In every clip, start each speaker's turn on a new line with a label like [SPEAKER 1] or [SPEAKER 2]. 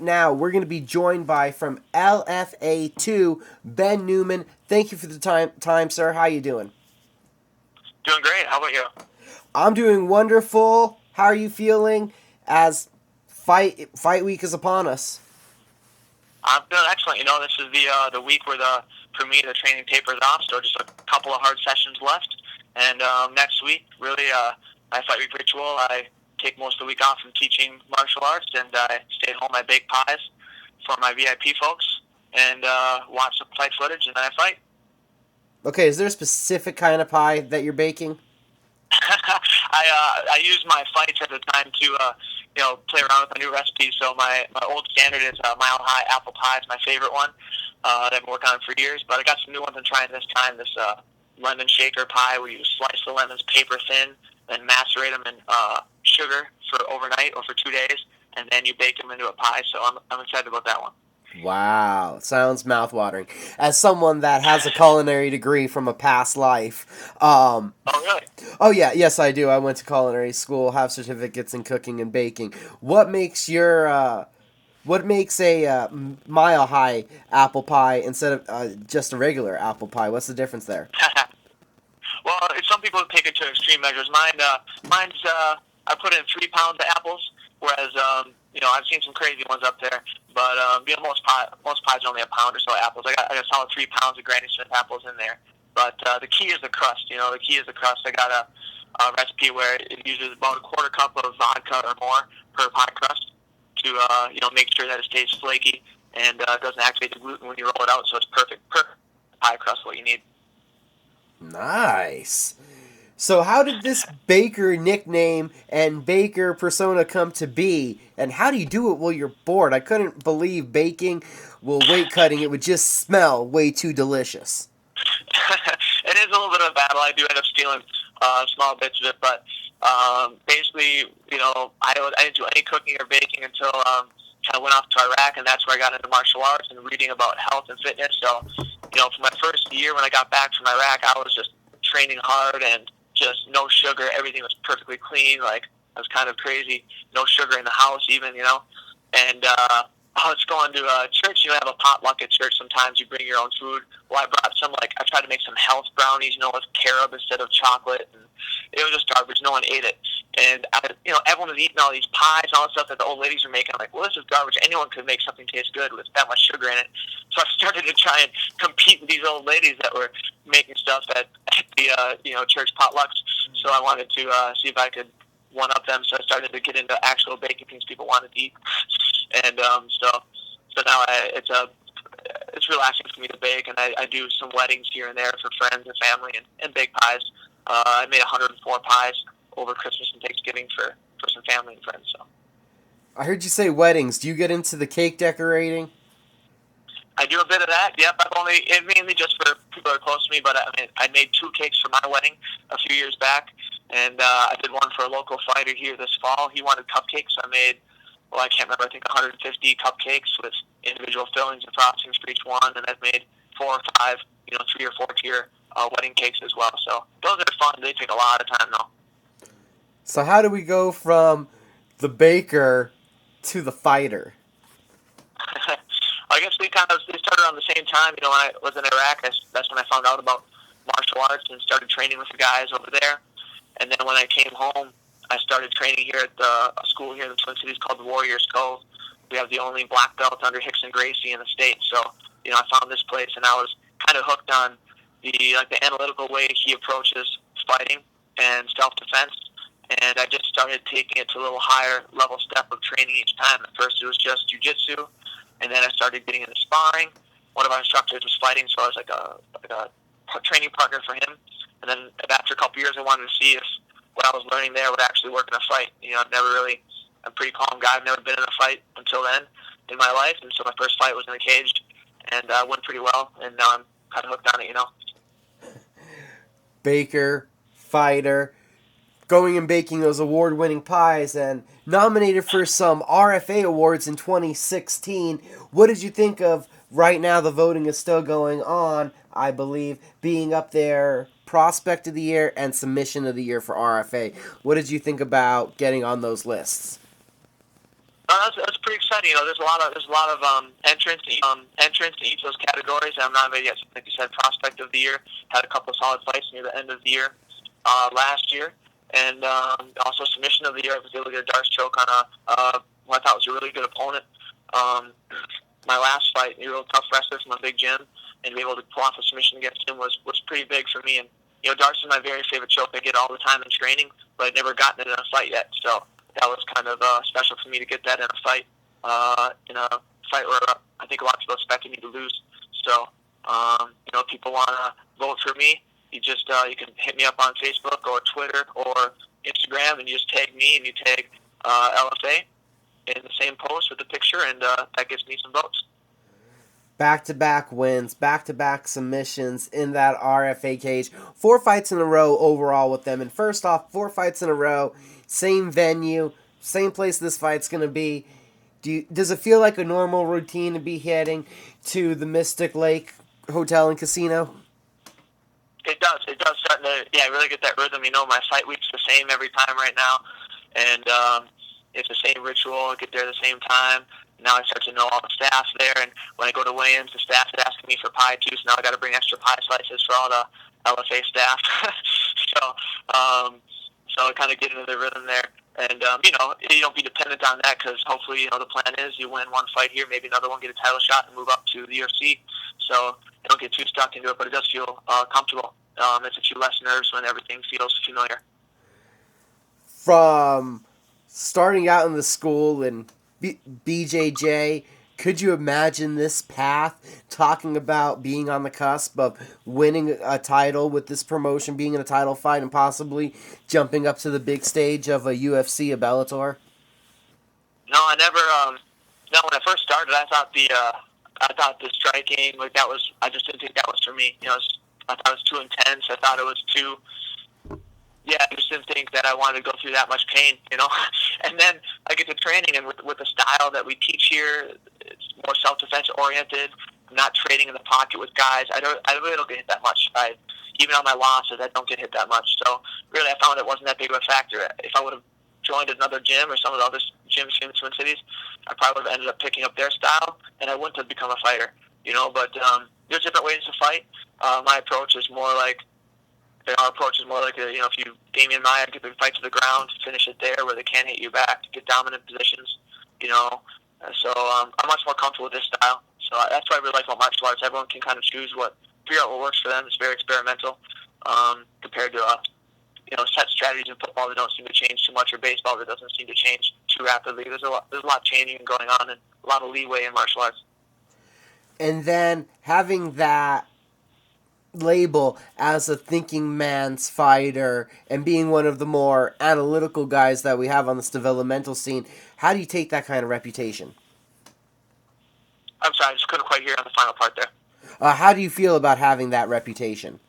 [SPEAKER 1] now we're going to be joined by from LFA 2, Ben Neumann. Thank you for the time, sir. How you doing?
[SPEAKER 2] Doing great. How about you?
[SPEAKER 1] I'm doing wonderful. How are you feeling as fight week is upon us?
[SPEAKER 2] I'm doing excellent. This is the week where for me the training tapers off, so just a couple of hard sessions left. And next week, really, my fight week ritual, I take most of the week off from teaching martial arts, and I stay at home. I bake pies for my VIP folks, and watch some fight footage, and then I fight.
[SPEAKER 1] Okay, is there a specific kind of pie that you're baking?
[SPEAKER 2] I use my fights at the time to play around with my new recipes. So my old standard is Mile High apple pie is my favorite one that I've been working on for years. But I got some new ones I'm trying this time. This lemon shaker pie where you slice the lemons paper thin, then macerate them in sugar for overnight or for 2 days, and then you bake them into a pie. So I'm excited about that one.
[SPEAKER 1] Wow, sounds mouthwatering. As someone that has a culinary degree from a past life,
[SPEAKER 2] Oh really?
[SPEAKER 1] oh yeah, yes I do. I went to culinary school, have certificates in cooking and baking. What makes a mile high apple pie instead of just a regular apple pie? What's the difference there?
[SPEAKER 2] Well, some people take it to extreme measures. Mine's I put in 3 pounds of apples, whereas I've seen some crazy ones up there. But most pies are only a pound or so of apples. I got a solid 3 pounds of Granny Smith apples in there. But the key is the crust. The key is the crust. I got a recipe where it uses about a quarter cup of vodka or more per pie crust to make sure that it stays flaky and doesn't activate the gluten when you roll it out. So it's perfect pie crust. What you need.
[SPEAKER 1] Nice. So how did this baker nickname and baker persona come to be? And how do you do it while you're bored? I couldn't believe baking while weight cutting. It would just smell way too delicious.
[SPEAKER 2] It is a little bit of a battle. I do end up stealing small bits of it, but basically, I didn't do any cooking or baking until kind of went off to Iraq, and that's where I got into martial arts and reading about health and fitness. So, for my first year when I got back from Iraq, I was just training hard and just no sugar. Everything was perfectly clean. Like, I was kind of crazy. No sugar in the house even. And I was going to church. Have a potluck at church sometimes. You bring your own food. Well, I brought I tried to make some health brownies, with carob instead of chocolate. And it was just garbage. No one ate it. And, everyone was eating all these pies and all the stuff that the old ladies were making. I'm like, well, this is garbage. Anyone could make something taste good with that much sugar in it. So I started to try and compete with these old ladies that were making stuff at the, church potlucks. So I wanted to see if I could one up them. So I started to get into actual baking things people wanted to eat. And so now it's relaxing for me to bake, and I do some weddings here and there for friends and family and bake pies. I made 104 pies over Christmas and Thanksgiving for some family and friends. So
[SPEAKER 1] I heard you say weddings. Do you get into the cake decorating?
[SPEAKER 2] I do a bit of that. Yep, mainly just for people that are close to me. But I made 2 cakes for my wedding a few years back, and I did one for a local fighter here this fall. He wanted cupcakes, so I made, well, I can't remember, I think 150 cupcakes with individual fillings and frostings for each one, and I've made 4 or 5, 3 or 4 tier wedding cakes as well. So those are fun. They take a lot of time though.
[SPEAKER 1] So how do we go from the baker to the fighter?
[SPEAKER 2] I guess they started around the same time. When I was in Iraq, that's when I found out about martial arts and started training with the guys over there. And then when I came home, I started training here at a school here in the Twin Cities called the Warriors Cove. We have the only black belt under Hickson Gracie in the state. So, I found this place, and I was kind of hooked on the analytical way he approaches fighting and self-defense. And I just started taking it to a little higher level step of training each time. At first, it was just jiu-jitsu, and then I started getting into sparring. One of our instructors was fighting, so I was like a training partner for him. And then after a couple years, I wanted to see if what I was learning there would actually work in a fight. I'm a pretty calm guy. I've never been in a fight until then in my life, and so my first fight was in a cage, and went pretty well, and now I'm kind of hooked on it.
[SPEAKER 1] Baker, fighter, going and baking those award-winning pies, and nominated for some RFA awards in 2016. What did you think of, right now the voting is still going on, I believe, being up there, Prospect of the Year and Submission of the Year for RFA? What did you think about getting on those lists?
[SPEAKER 2] No, that's pretty exciting. There's a lot of entrants in each of those categories. I'm not yet, like you said, prospect of the year. Had a couple of solid fights near the end of the year last year, and also submission of the year. I was able to get a Darce choke on who I thought was a really good opponent. My last fight, a real tough wrestler from a big gym, and to be able to pull off a submission against him was pretty big for me. And Darce is my very favorite choke. I get all the time in training, but I'd never gotten it in a fight yet. So that was kind of special for me to get that in a fight where I think a lot of people expected me to lose. So, people want to vote for me. You just you can hit me up on Facebook or Twitter or Instagram, and you just tag me and you tag LFA in the same post with the picture, and that gives me some votes.
[SPEAKER 1] Back-to-back wins, back-to-back submissions in that RFA cage. 4 fights in a row overall with them. And first off, 4 fights in a row, same venue, same place this fight's going to be. Does it feel like a normal routine to be heading to the Mystic Lake Hotel and Casino?
[SPEAKER 2] It does. It does start to, really get that rhythm. My fight week's the same every time right now. And it's the same ritual. I get there at the same time. Now I start to know all the staff there, and when I go to weigh-ins, the staff is asking me for pie too, so now I got to bring extra pie slices for all the LFA staff. so I kind of get into the rhythm there, and you don't be dependent on that, because hopefully the plan is you win one fight here, maybe another one, get a title shot, and move up to the UFC. So you don't get too stuck into it, but it does feel comfortable. It's a few less nerves when everything feels familiar.
[SPEAKER 1] From starting out in the school and BJJ, could you imagine this path, talking about being on the cusp of winning a title with this promotion, being in a title fight, and possibly jumping up to the big stage of a UFC, a Bellator?
[SPEAKER 2] No, I never. No, when I first started, I thought the striking, I just didn't think that was for me. I thought it was too intense. I thought it was too. I just didn't think that I wanted to go through that much pain, And then I get to training, and with the style that we teach here, it's more self-defense oriented. I'm not trading in the pocket with guys. I really don't get hit that much. Even on my losses, I don't get hit that much. So really, I found it wasn't that big of a factor. If I would have joined another gym or some of the other gyms here in the Twin Cities, I probably would have ended up picking up their style, and I wouldn't have become a fighter. But there's different ways to fight. My approach is more like. Our approach is more like, if you Damion Hill, get the fight to the ground, finish it there where they can't hit you back, get dominant positions, So I'm much more comfortable with this style. So that's what I really like about martial arts. Everyone can kind of figure out what works for them. It's very experimental compared to, set strategies in football that don't seem to change too much, or baseball that doesn't seem to change too rapidly. There's a lot changing going on, and a lot of leeway in martial arts.
[SPEAKER 1] And then having that label as a thinking man's fighter and being one of the more analytical guys that we have on this developmental scene, how do you take that kind of reputation?
[SPEAKER 2] I'm sorry, I just couldn't quite hear on the final part there.
[SPEAKER 1] How do you feel about having that reputation?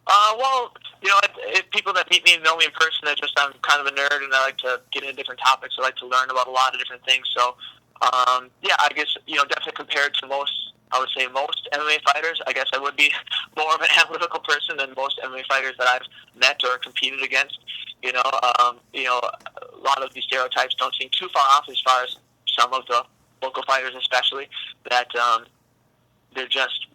[SPEAKER 2] Well, if people that meet me and know me in person, I'm kind of a nerd, and I like to get into different topics. I like to learn about a lot of different things. So, I guess, definitely compared to most MMA fighters, I guess I would be more of an analytical person than most MMA fighters that I've met or competed against. A lot of these stereotypes don't seem too far off, as far as some of the local fighters, especially, that they're just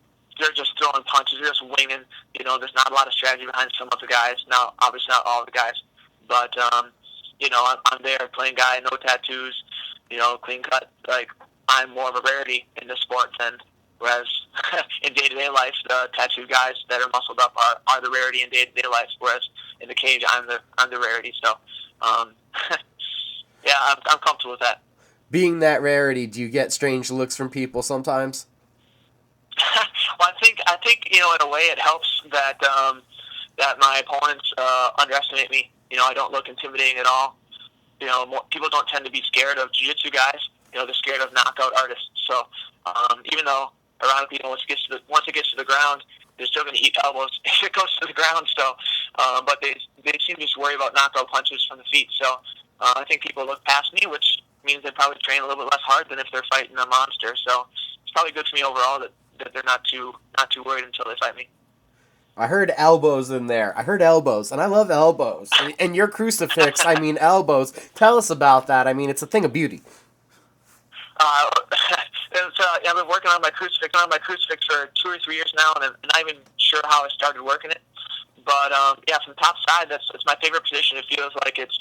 [SPEAKER 2] throwing punches, they're just winging. There's not a lot of strategy behind some of the guys. Now, obviously not all the guys, but I'm there, playing guy, no tattoos, clean cut. Like, I'm more of a rarity in this sport than. Whereas in day-to-day life, the tattooed guys that are muscled up are the rarity in day-to-day life. Whereas in the cage, I'm the rarity. So, I'm comfortable with that.
[SPEAKER 1] Being that rarity, do you get strange looks from people sometimes?
[SPEAKER 2] Well, I think in a way it helps that that my opponents underestimate me. I don't look intimidating at all. People don't tend to be scared of jiu-jitsu guys. They're scared of knockout artists. So even though ironically, once it gets to the ground, they're still going to eat elbows if it goes to the ground. So, but they seem to just worry about knockout punches from the feet. So I think people look past me, which means they probably train a little bit less hard than if they're fighting a monster. So it's probably good for me overall that they're not too worried until they fight me.
[SPEAKER 1] I heard elbows in there. I heard elbows, and I love elbows. And your crucifix, I mean elbows. Tell us about that. I mean, it's a thing of beauty.
[SPEAKER 2] Uh, I've been working on my crucifix for 2 or 3 years now, and I'm not even sure how I started working it. But yeah, from the top side, it's my favorite position. It feels like it's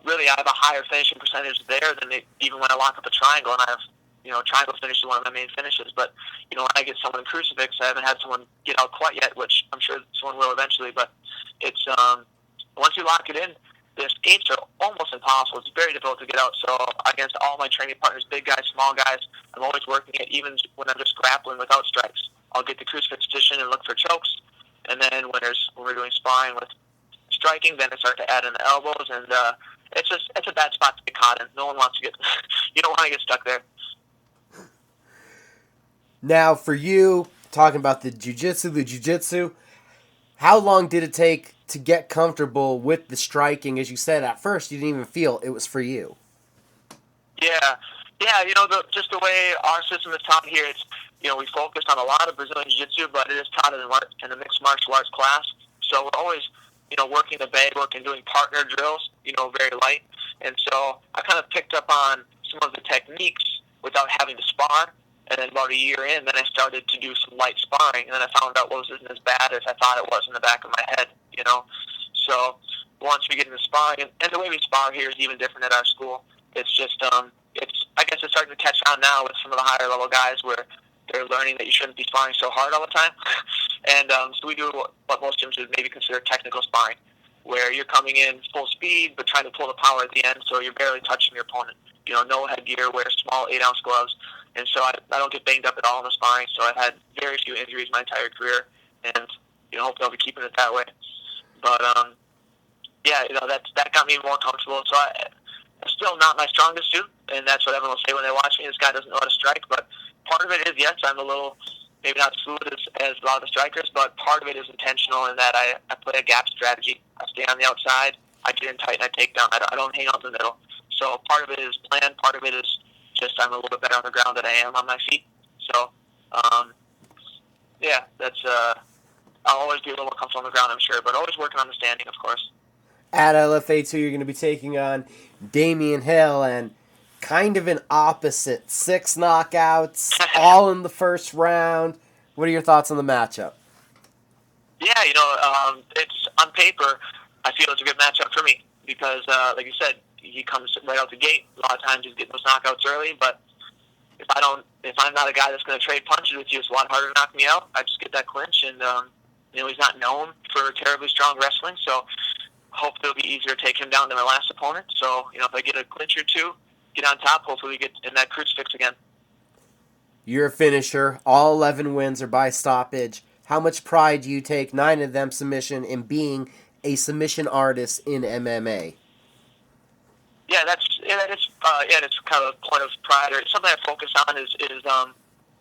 [SPEAKER 2] really I have a higher finishing percentage there than even when I lock up a triangle, and I have triangle finish is one of my main finishes. But when I get someone in crucifix, I haven't had someone get out quite yet, which I'm sure someone will eventually. But it's once you lock it in, the escapes are almost impossible. It's very difficult to get out. So against all my training partners, big guys, small guys, I'm always working it. Even when I'm just grappling without strikes, I'll get the crucifix position and look for chokes. And then when we're doing sparring with striking, then I start to add in the elbows, and it's a bad spot to get caught in. No one wants to get you don't want to get stuck there.
[SPEAKER 1] Now, for you, talking about the jiu-jitsu, how long did it take to get comfortable with the striking? As you said, at first, you didn't even feel it was for you.
[SPEAKER 2] Yeah. Just the way our system is taught here, it's we focus on a lot of Brazilian Jiu-Jitsu, but it is taught in a mixed martial arts class. So we're always working the bag work and doing partner drills, very light. And so I kind of picked up on some of the techniques without having to spar. And then about a year in, then I started to do some light sparring, and then I found out what wasn't as bad as I thought it was in the back of my head. So once we get into sparring, and the way we spar here is even different at our school. It's just I guess it's starting to catch on now with some of the higher level guys where they're learning that you shouldn't be sparring so hard all the time. And so we do what most gyms would maybe consider technical sparring, where you're coming in full speed but trying to pull the power at the end, so you're barely touching your opponent. No headgear, wear small 8-ounce gloves, and so I don't get banged up at all in the sparring. So I've had very few injuries my entire career, and hopefully I'll be keeping it that way. But yeah, that got me more comfortable. So it's still not my strongest suit, and that's what everyone will say when they watch me. This guy doesn't know how to strike, but part of it is, yes, I'm a little, maybe not as fluid as a lot of the strikers, but part of it is intentional in that I play a gap strategy. I stay on the outside, I get in tight, and I take down. I don't hang out in the middle. So part of it is planned, part of it is just I'm a little bit better on the ground than I am on my feet. So, yeah, I'll always be a little more comfortable on the ground, I'm sure, but always working on the standing, of course.
[SPEAKER 1] At LFA 2, you're going to be taking on Damion Hill, and kind of an opposite. 6 knockouts, all in the first round. What are your thoughts on the matchup?
[SPEAKER 2] Yeah, it's on paper, I feel it's a good matchup for me because, like you said, he comes right out the gate. A lot of times he's getting those knockouts early, but if I'm not a guy that's going to trade punches with you, it's a lot harder to knock me out. I just get that clinch, and he's not known for terribly strong wrestling, so hopefully it'll be easier to take him down than my last opponent. So if I get a clinch or two, get on top, hopefully we get in that crucifix again.
[SPEAKER 1] You're a finisher. All 11 wins are by stoppage. How much pride do you take, 9 of them submission, in being a submission artist in MMA?
[SPEAKER 2] Yeah, that's kind of a point of pride, or something I focus on is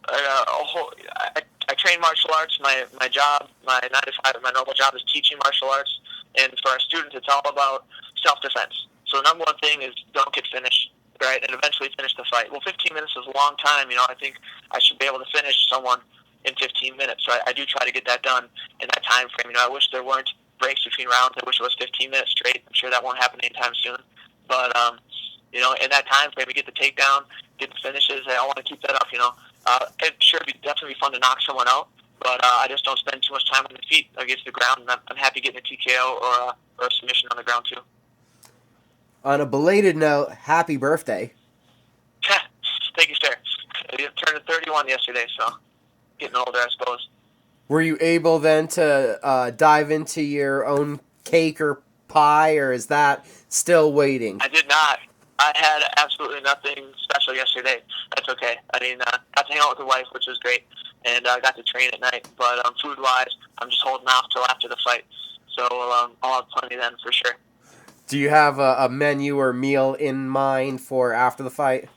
[SPEAKER 2] I train martial arts. My job, my 9 to 5, my normal job is teaching martial arts, and for our students, it's all about self-defense. So the number one thing is don't get finished, right, and eventually finish the fight. Well, 15 minutes is a long time. I think I should be able to finish someone in 15 minutes. So I do try to get that done in that time frame. I wish there weren't breaks between rounds. I wish it was 15 minutes straight. I'm sure that won't happen anytime soon. But, in that time frame, we get the takedown, get the finishes. I want to keep that up, It should definitely be fun to knock someone out, but I just don't spend too much time on the feet against the ground, and I'm happy getting a TKO or a submission on the ground, too.
[SPEAKER 1] On a belated note, happy birthday.
[SPEAKER 2] Thank you, sir. I turned 31 yesterday, so getting older, I suppose.
[SPEAKER 1] Were you able then to dive into your own cake or pie, or is that still waiting?
[SPEAKER 2] I did not. I had absolutely nothing special yesterday. That's okay. I mean, got to hang out with the wife, which was great, and I got to train at night. But food-wise, I'm just holding off till after the fight. So I'll have plenty then for sure.
[SPEAKER 1] Do you have a menu or meal in mind for after the fight?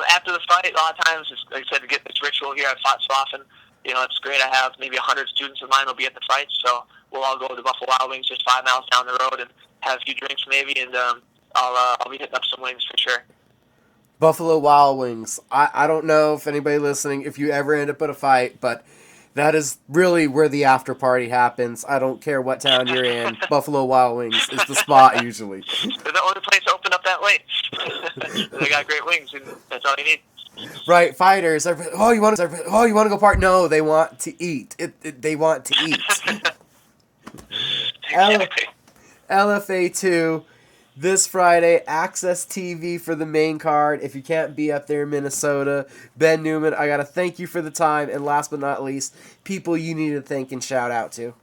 [SPEAKER 2] After the fight, a lot of times, like I said, to get this ritual here, I've fought so often. It's great. I have maybe 100 students of mine will be at the fight, so we'll all go to Buffalo Wild Wings just 5 miles down the road and have a few drinks maybe, and I'll be hitting up some wings for sure.
[SPEAKER 1] Buffalo Wild Wings. I don't know if anybody listening, if you ever end up at a fight, but That is really where the after party happens. I don't care what town you're in. Buffalo Wild Wings is the spot usually.
[SPEAKER 2] They're the only place open up that late. They got great wings, and that's all you need.
[SPEAKER 1] Right, fighters. Oh, you want to go party? No, they want to eat. They want to eat.
[SPEAKER 2] Exactly.
[SPEAKER 1] LFA 2 this Friday, Access TV for the main card. If you can't be up there in Minnesota, Ben Neumann, I got to thank you for the time. And last but not least, people you need to thank and shout out to.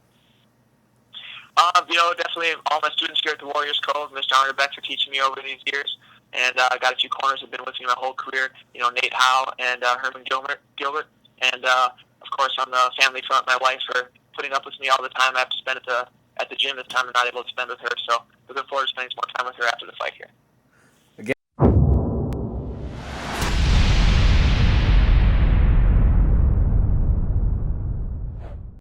[SPEAKER 2] Definitely all my students here at the Warriors Cove, Mr. Onderbeck for teaching me over these years. And I got a few corners that have been with me my whole career. Nate Howe and Herman Gilbert. And, of course, on the family front, my wife for putting up with me all the time I have to spend at the gym this time and not able to spend with her. So looking forward to spending some more time with her after the fight here.